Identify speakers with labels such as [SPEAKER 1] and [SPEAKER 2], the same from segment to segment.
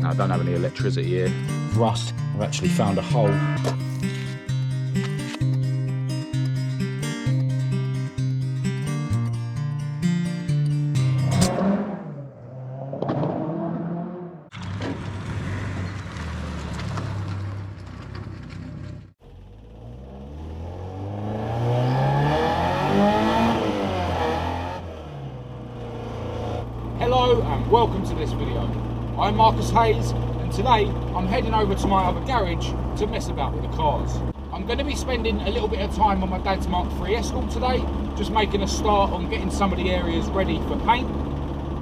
[SPEAKER 1] I don't have any electricity here. Rust, I've actually found a hole. Hello and welcome to this video. I'm Marcus Hayes and today I'm heading over to my other garage to mess about with the cars. I'm going to be spending a little bit of time on my dad's Mk3 Escort today, just making a start on getting some of the areas ready for paint.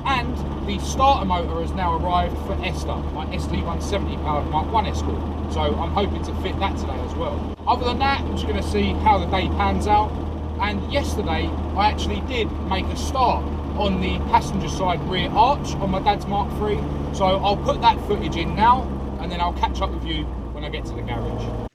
[SPEAKER 1] And the starter motor has now arrived for Esther, my ST170 powered Mk1 Escort. So I'm hoping to fit that today as well. Other than that, I'm just going to see how the day pans out. And yesterday I actually did make a start on the passenger side rear arch on my dad's Mk3, so I'll put that footage in now and then I'll catch up with you when I get to the garage.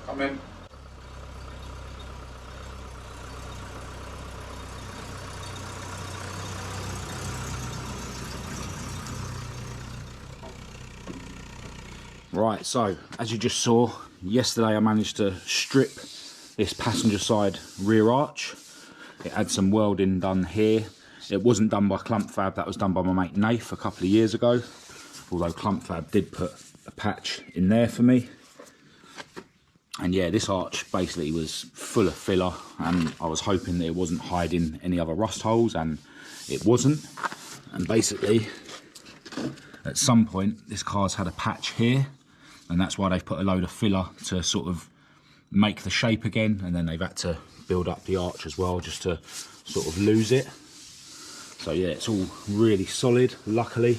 [SPEAKER 1] Come in. Right, so as you just saw, yesterday I managed to strip this passenger side rear arch. It had some welding done here. It wasn't done by CLUMPFAB, that was done by my mate Nath a couple of years ago, although CLUMPFAB did put a patch in there for me. And yeah, this arch basically was full of filler and I was hoping that it wasn't hiding any other rust holes, and it wasn't. And basically at some point this car's had a patch here, and that's why they've put a load of filler to sort of make the shape again, and then they've had to build up the arch as well just to sort of lose it. So yeah, it's all really solid, luckily.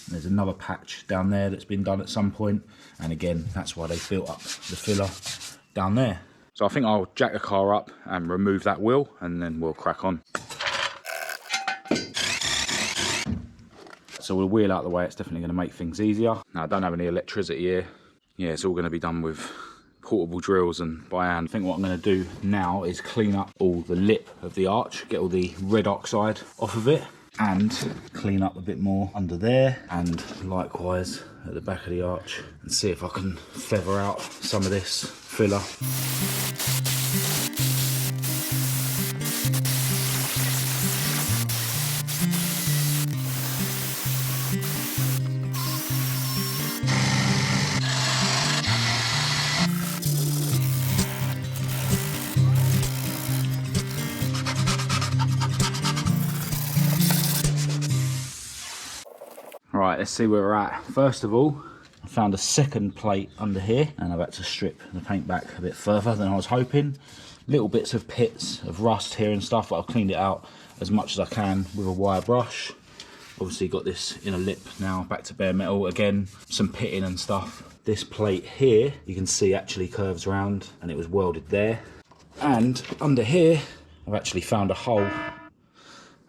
[SPEAKER 1] There's another patch down there that's been done at some point, and again that's why they built up the filler down there. So I think I'll jack the car up and remove that wheel and then we'll crack on. So we'll wheel out the way, it's definitely going to make things easier. Now I don't have any electricity here. Yeah, it's all going to be done with portable drills and by hand. I think what I'm going to do now is clean up all the lip of the arch, get all the red oxide off of it, and clean up a bit more under there, and likewise at the back of the arch, and see if I can feather out some of this filler. Right, let's see where we're at. First of all, I found a second plate under here, and I've had to strip the paint back a bit further than I was hoping. Little bits of pits of rust here and stuff, but I've cleaned it out as much as I can with a wire brush. Obviously got this inner lip now back to bare metal again, some pitting and stuff. This plate here, you can see actually curves around, and it was welded there. And under here, I've actually found a hole,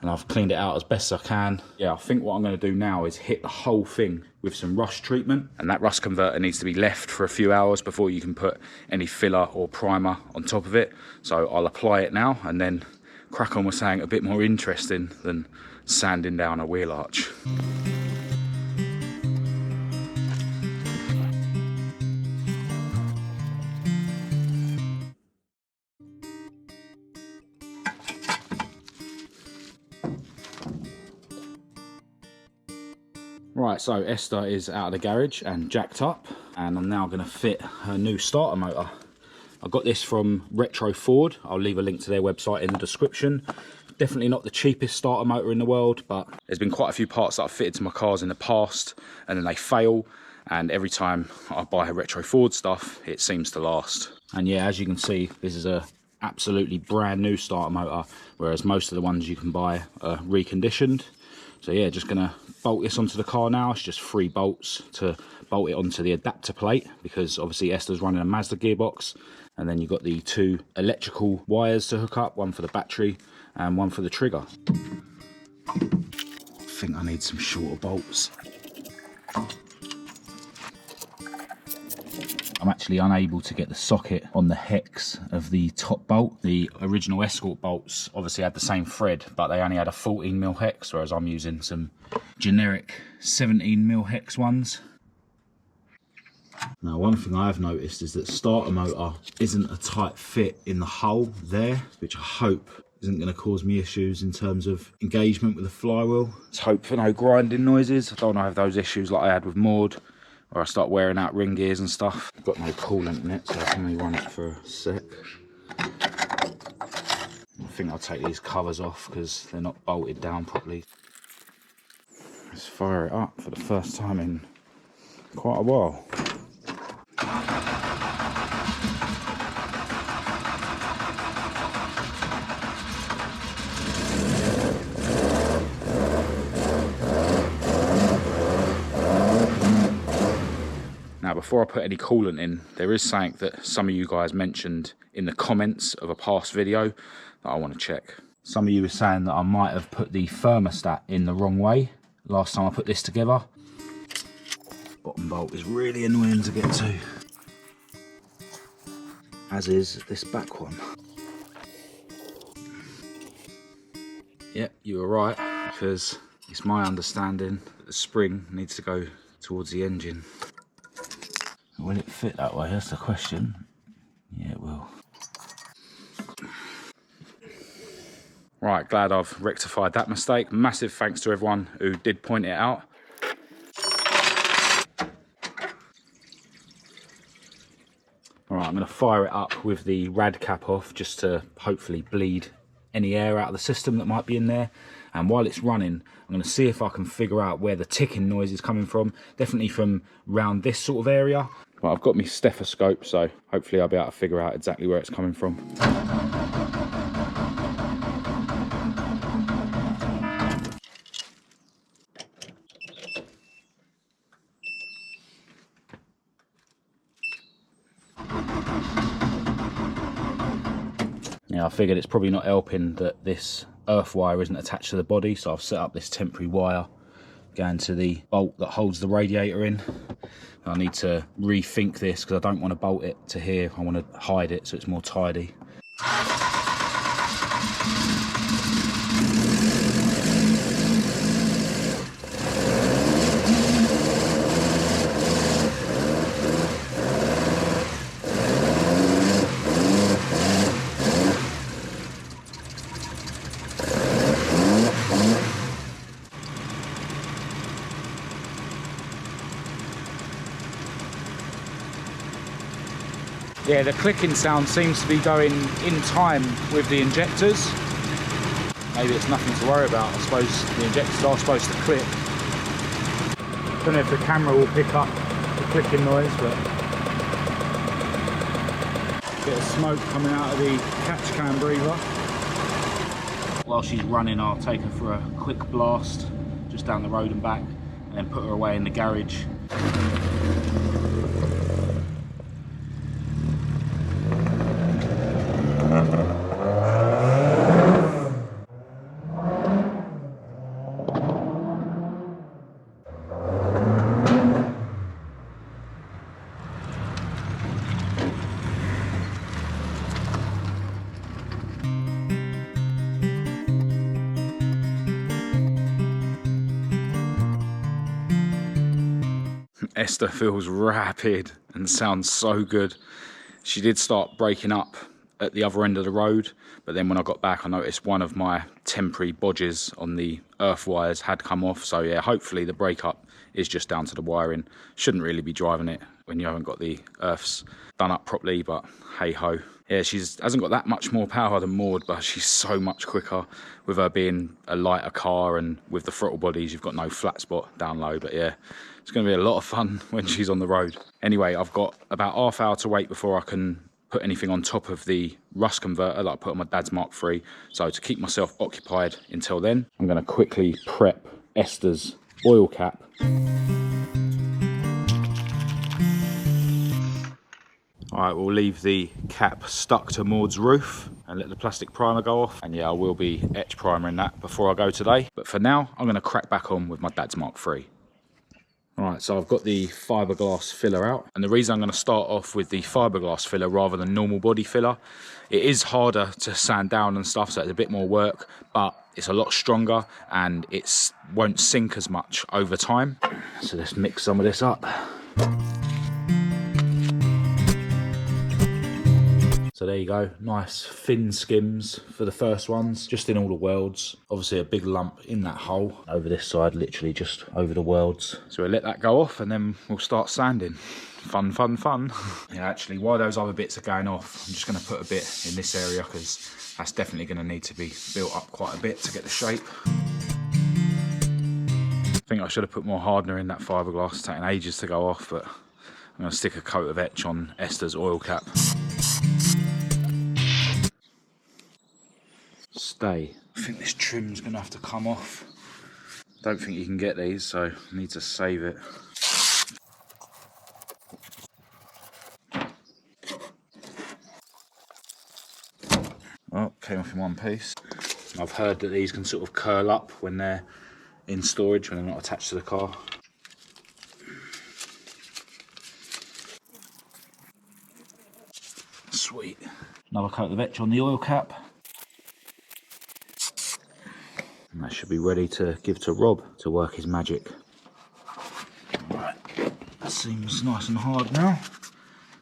[SPEAKER 1] and I've cleaned it out as best as I can. Yeah, I think what I'm going to do now is hit the whole thing with some rust treatment, and that rust converter needs to be left for a few hours before you can put any filler or primer on top of it. So I'll apply it now and then crack on with something a bit more interesting than sanding down a wheel arch. Right, so Esther is out of the garage and jacked up, and I'm now going to fit her new starter motor I got this from Retro Ford. I'll leave a link to their website in the description. Definitely not the cheapest starter motor in the world, but there's been quite a few parts that I've fitted to my cars in the past and then they fail, and every time I buy a Retro Ford stuff it seems to last. And yeah, as you can see, this is a absolutely brand new starter motor, whereas most of the ones you can buy are reconditioned. So yeah, just gonna bolt this onto the car now. It's just 3 bolts to bolt it onto the adapter plate, because obviously Esther's running a Mazda gearbox, and then you've got the 2 electrical wires to hook up, one for the battery and one for the trigger. I think I need some shorter bolts. I'm actually unable to get the socket on the hex of the top bolt. The original Escort bolts obviously had the same thread, but they only had a 14mm hex, whereas I'm using some generic 17mm hex ones. Now, one thing I have noticed is that starter motor isn't a tight fit in the hull there, which I hope isn't going to cause me issues in terms of engagement with the flywheel. Let's hope for no grinding noises. I don't want to have those issues like I had with Maud, where I start wearing out ring gears and stuff. I've got no coolant in it, so I can only run it for a sec. I think I'll take these covers off because they're not bolted down properly. Let's fire it up for the first time in quite a while. Now, before I put any coolant in, there is something that some of you guys mentioned in the comments of a past video that I want to check. Some of you were saying that I might have put the thermostat in the wrong way last time I put this together. Bottom bolt is really annoying to get to, as is this back one. Yep, you were right, because it's my understanding that the spring needs to go towards the engine. Will it fit that way? That's the question. Yeah, it will. Right, glad I've rectified that mistake. Massive thanks to everyone who did point it out. All right, I'm going to fire it up with the rad cap off, just to hopefully bleed any air out of the system that might be in there. And while it's running, I'm going to see if I can figure out where the ticking noise is coming from. Definitely from around this sort of area. Well, I've got my stethoscope, so hopefully I'll be able to figure out exactly where it's coming from. Yeah, I figured it's probably not helping that this earth wire isn't attached to the body, so I've set up this temporary wire going to the bolt that holds the radiator in. I need to rethink this because I don't want to bolt it to here. I want to hide it so it's more tidy. Yeah, the clicking sound seems to be going in time with the injectors. Maybe it's nothing to worry about. I suppose the injectors are supposed to click. Don't know if the camera will pick up the clicking noise, but a bit of smoke coming out of the catch can breather. While she's running, I'll take her for a quick blast just down the road and back, and then put her away in the garage. Esther feels rapid and sounds so good. She did start breaking up at the other end of the road, but then when I got back I noticed one of my temporary bodges on the earth wires had come off. So yeah, hopefully the breakup is just down to the wiring. Shouldn't really be driving it when you haven't got the earths done up properly, but hey ho. Yeah, hasn't got that much more power than Maud, but she's so much quicker with her being a lighter car, and with the throttle bodies you've got no flat spot down low. But yeah, it's going to be a lot of fun when she's on the road. Anyway, I've got about half hour to wait before I can put anything on top of the rust converter that I put on my dad's Mk3. So to keep myself occupied until then, I'm going to quickly prep Esther's oil cap. Alright, we'll leave the cap stuck to Maud's roof and let the plastic primer go off. And yeah, I will be etch primering that before I go today. But for now, I'm going to crack back on with my dad's Mk3. Alright, so I've got the fiberglass filler out. And the reason I'm going to start off with the fiberglass filler rather than normal body filler, it is harder to sand down and stuff, so it's a bit more work, but it's a lot stronger and it won't sink as much over time. So let's mix some of this up. So there you go, nice thin skims for the first ones, just in all the welds. Obviously a big lump in that hole. Over this side, literally just over the welds. So we'll let that go off and then we'll start sanding. Fun, fun, fun. Yeah, actually, while those other bits are going off, I'm just going to put a bit in this area because that's definitely going to need to be built up quite a bit to get the shape. I think I should have put more hardener in that fiberglass, it's taking ages to go off, but I'm going to stick a coat of etch on Esther's oil cap. Stay. I think this trim's going to have to come off. Don't think you can get these, so I need to save it. Oh, came off in one piece. I've heard that these can sort of curl up when they're in storage, when they're not attached to the car. Sweet. Another coat of etch on the oil cap. And that should be ready to give to Rob to work his magic. Right, that seems nice and hard now.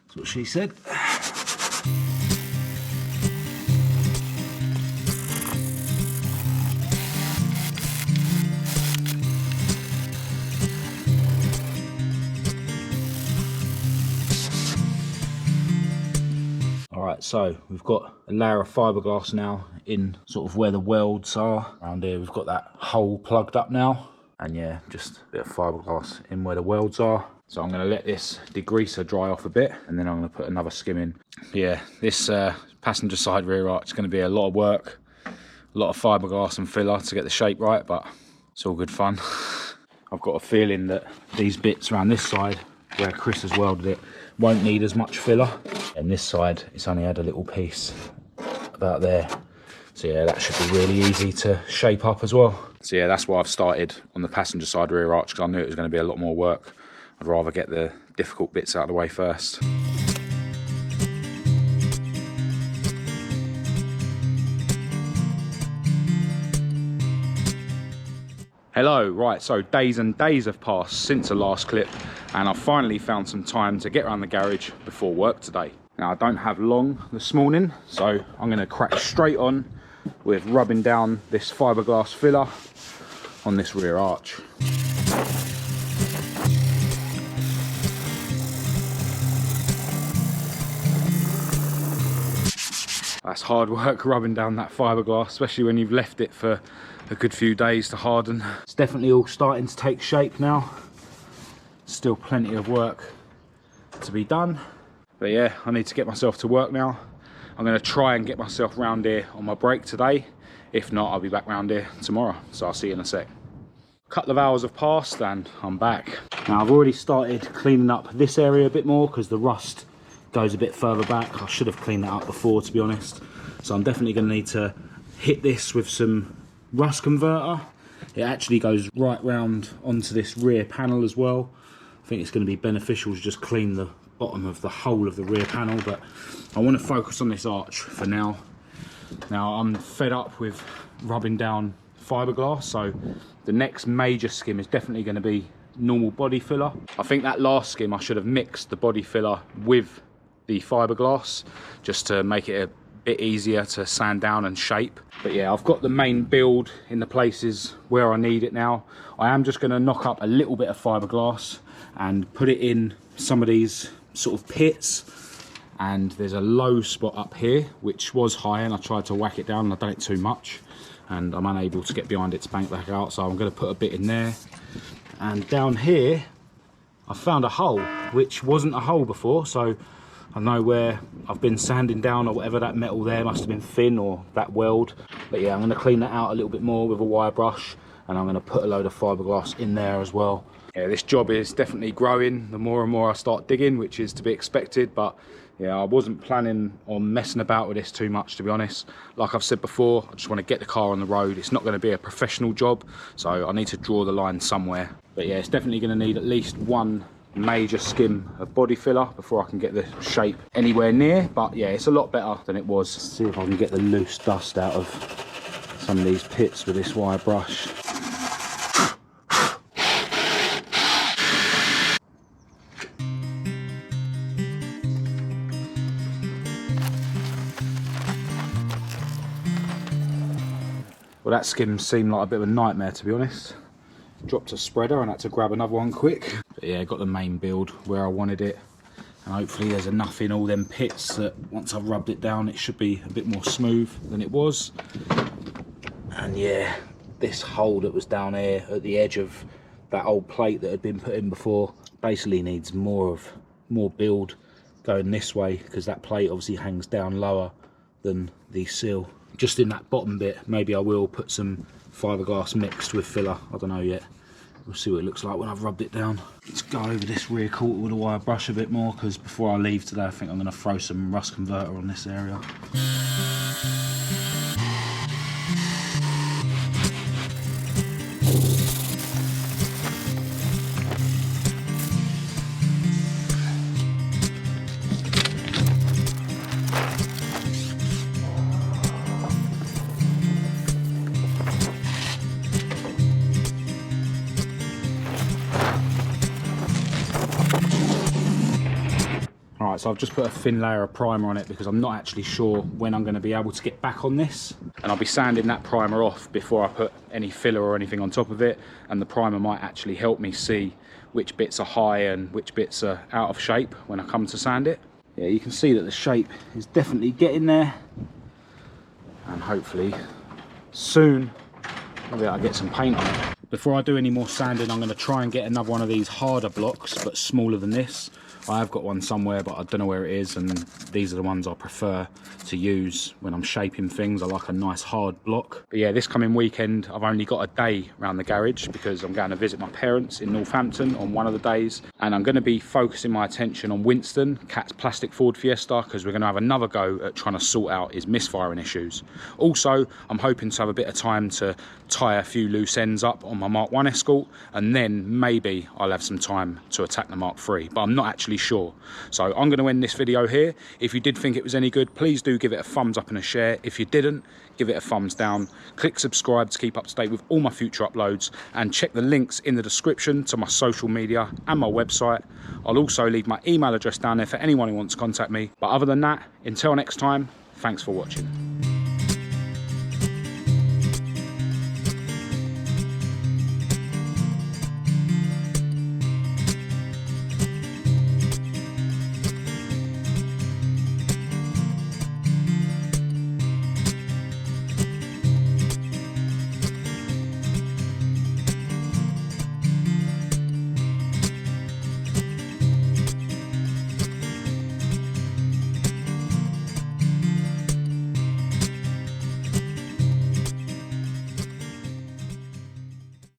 [SPEAKER 1] That's what she said. Alright, so we've got a layer of fiberglass now in sort of where the welds are. Around here we've got that hole plugged up now. And yeah, just a bit of fiberglass in where the welds are. So I'm going to let this degreaser dry off a bit and then I'm going to put another skim in. Yeah, this passenger side rear arch is going to be a lot of work. A lot of fiberglass and filler to get the shape right, but it's all good fun. I've got a feeling that these bits around this side where Chris has welded it won't need as much filler. And this side, it's only had a little piece about there. So yeah, that should be really easy to shape up as well. So yeah, that's why I've started on the passenger side rear arch, because I knew it was going to be a lot more work. I'd rather get the difficult bits out of the way first. Hello, right, so days and days have passed since the last clip and I've finally found some time to get around the garage before work today. Now I don't have long this morning, so I'm going to crack straight on with rubbing down this fiberglass filler on this rear arch. That's hard work rubbing down that fiberglass, especially when you've left it for a good few days to harden. It's definitely all starting to take shape now. Still plenty of work to be done. But yeah, I need to get myself to work now. I'm going to try and get myself round here on my break today. If not, I'll be back round here tomorrow. So I'll see you in a sec. A couple of hours have passed and I'm back. Now I've already started cleaning up this area a bit more because the rust goes a bit further back. I should have cleaned that up before, to be honest. So I'm definitely going to need to hit this with some rust converter. It actually goes right round onto this rear panel as well. I think it's going to be beneficial to just clean the bottom of the whole of the rear panel, but I want to focus on this arch for now. Now I'm fed up with rubbing down fiberglass, so the next major skim is definitely going to be normal body filler. I think that last skim I should have mixed the body filler with the fiberglass just to make it a bit easier to sand down and shape. But yeah, I've got the main build in the places where I need it now. I am just going to knock up a little bit of fiberglass and put it in some of these sort of pits. And there's a low spot up here which was high, and I tried to whack it down and I've done it too much and I'm unable to get behind it to bank back out, so I'm going to put a bit in there. And down here I found a hole which wasn't a hole before, so I know where I've been sanding down or whatever. That metal there must have been thin, or that weld. But yeah, I'm going to clean that out a little bit more with a wire brush, and I'm going to put a load of fiberglass in there as well. Yeah, this job is definitely growing the more and more I start digging, which is to be expected. But yeah, I wasn't planning on messing about with this too much, to be honest. Like I've said before, I just want to get the car on the road. It's not going to be a professional job, so I need to draw the line somewhere. But yeah, it's definitely going to need at least one major skim of body filler before I can get the shape anywhere near. But yeah, it's a lot better than it was. Let's see if I can get the loose dust out of some of these pits with this wire brush. Well, that skim seemed like a bit of a nightmare, to be honest. Dropped a spreader and had to grab another one quick. But yeah, got the main build where I wanted it. And hopefully there's enough in all them pits that once I've rubbed it down, it should be a bit more smooth than it was. And yeah, this hole that was down here at the edge of that old plate that had been put in before basically needs more build going this way, because that plate obviously hangs down lower than the sill. Just in that bottom bit, maybe I will put some fiberglass mixed with filler. I don't know yet. We'll see what it looks like when I've rubbed it down. Let's go over this rear quarter with a wire brush a bit more, because before I leave today, I think I'm going to throw some rust converter on this area. Alright, so I've just put a thin layer of primer on it because I'm not actually sure when I'm going to be able to get back on this. And I'll be sanding that primer off before I put any filler or anything on top of it. And the primer might actually help me see which bits are high and which bits are out of shape when I come to sand it. Yeah, you can see that the shape is definitely getting there. And hopefully soon I'll be able to get some paint on it. Before I do any more sanding, I'm going to try and get another one of these harder blocks, but smaller than this. I have got one somewhere, but I don't know where it is, and these are the ones I prefer to use when I'm shaping things. I like a nice hard block. But yeah, this coming weekend, I've only got a day around the garage because I'm going to visit my parents in Northampton on one of the days, and I'm going to be focusing my attention on Winston, Cat's plastic Ford Fiesta, because we're going to have another go at trying to sort out his misfiring issues. Also, I'm hoping to have a bit of time to tie a few loose ends up on my Mk1 Escort, and then maybe I'll have some time to attack the Mk3, but I'm not actually sure. So I'm going to end this video here. If you did think it was any good, please do give it a thumbs up and a share. If you didn't, give it a thumbs down. Click subscribe to keep up to date with all my future uploads, and check the links in the description to my social media and my website. I'll also leave my email address down there for anyone who wants to contact me. But other than that, until next time, thanks for watching.